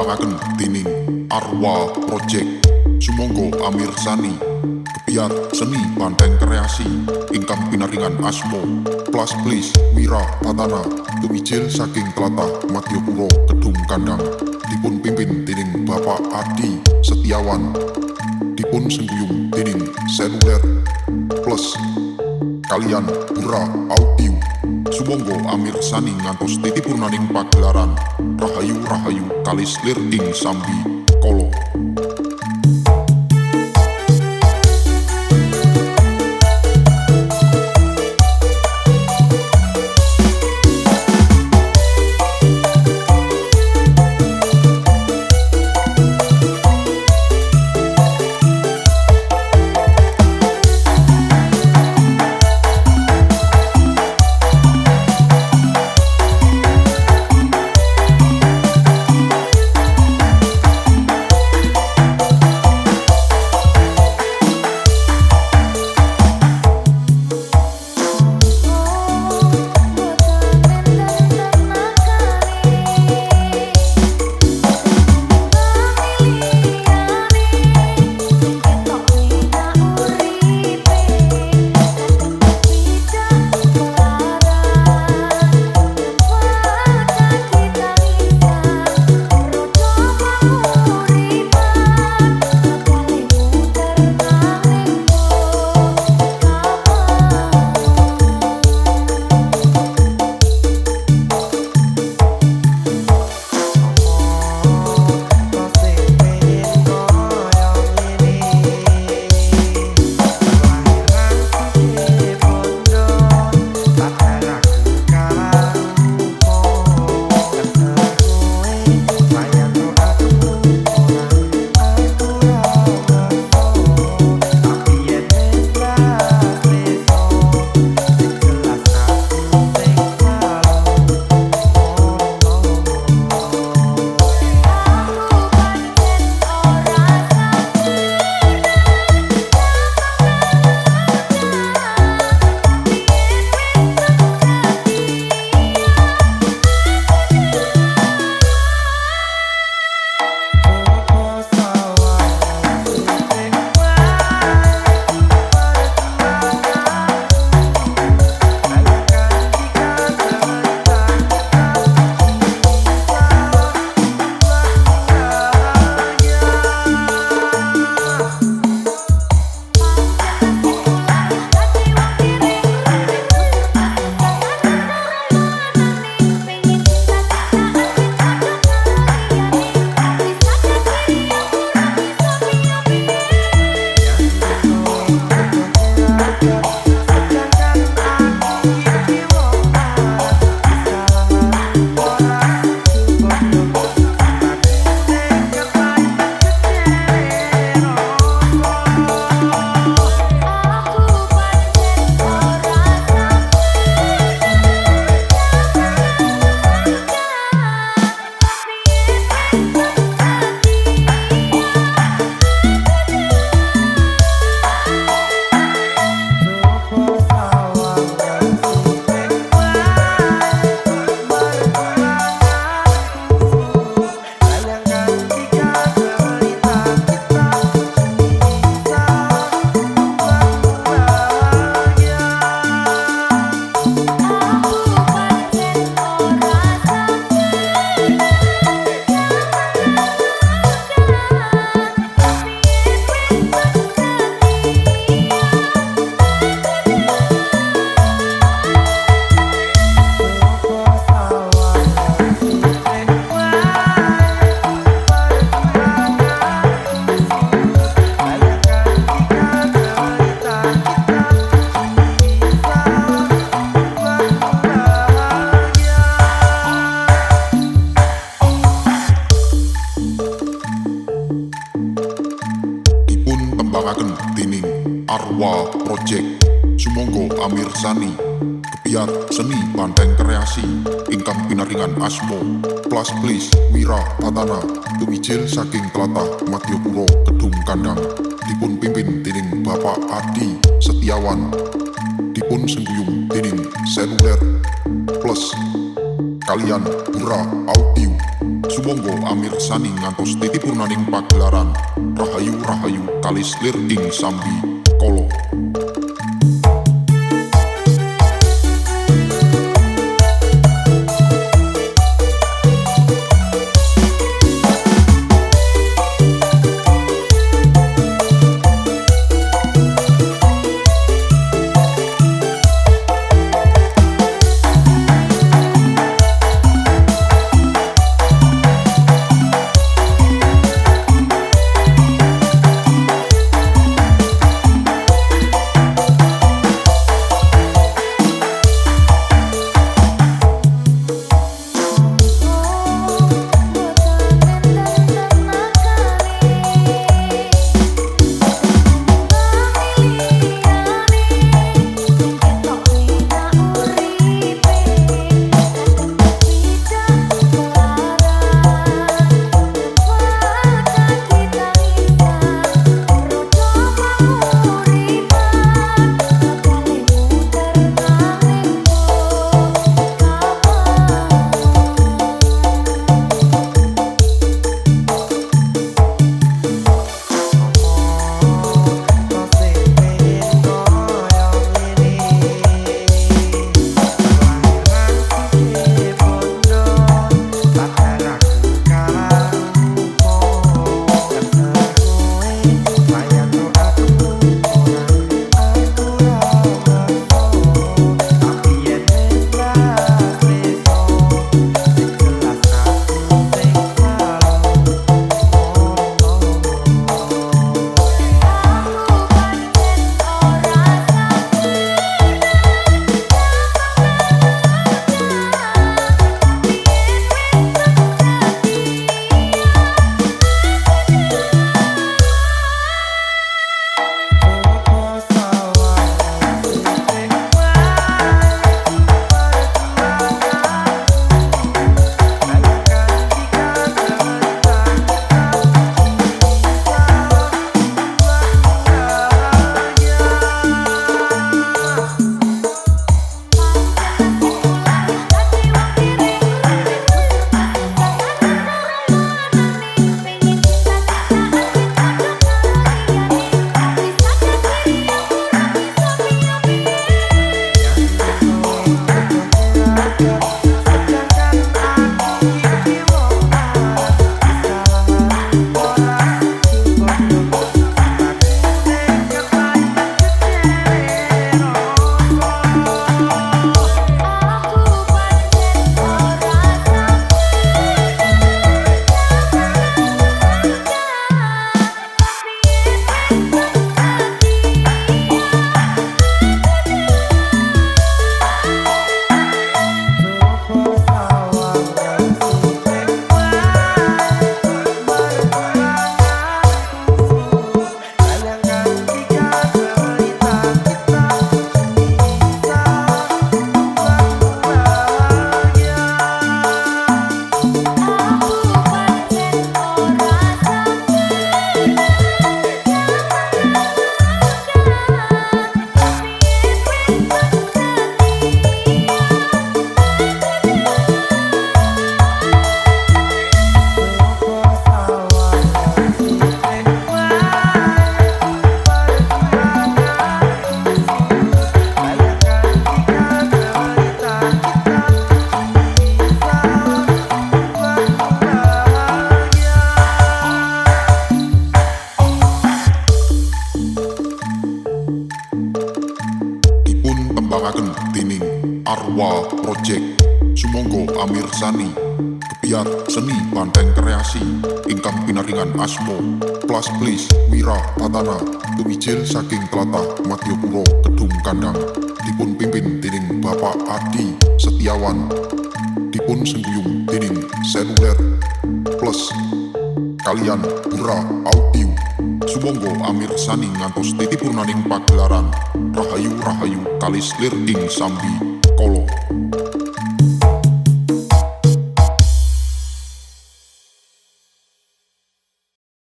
tembangaken dening Arwa Project sumangga amirsani kebiar seni Banteng Kreasi ingkang pinaringan asma Plus Please Wira Tatana tumijil saking tlatah Madyapura Kedung Kandang dipun pimpin dening Bapak Adi Setiawan dipun sengguyung dening Seluler Plus kalian Hura Audio sumangga amirsani ngantos titipurnaning pagelaran Rahayu kalis lir ing sambi kala. Dening Arwa Project sumangga amirsani kebiar seni Banteng Kreasi ingkang pinaringan asma Plus Please Wira Tatana tumijil saking tlatah Madyapura Kedung Kandang dipun pimpin dening Bapak Adi Setiawan dipun sengguyung dening Seluler Plus kalian Hura Audio sumangga amirsani ngantos titipurnaning pagelaran rahayu kalis lir ing sambi kala. Arwa Project sumangga amirsani kepiat seni banteng kreasi ingkang pinaringan asmo Plus Please Wira Tatana tuwijil saking tlatah Madyapura Kedung Kandang dipun pimpin dening Bapak Adi Setiawan dipun sengguyung dening Seluler Plus kalian Hura Audio sumangga amirsani ngantos titipurnaning pagelaran rahayu kalis lir ing sambi kala.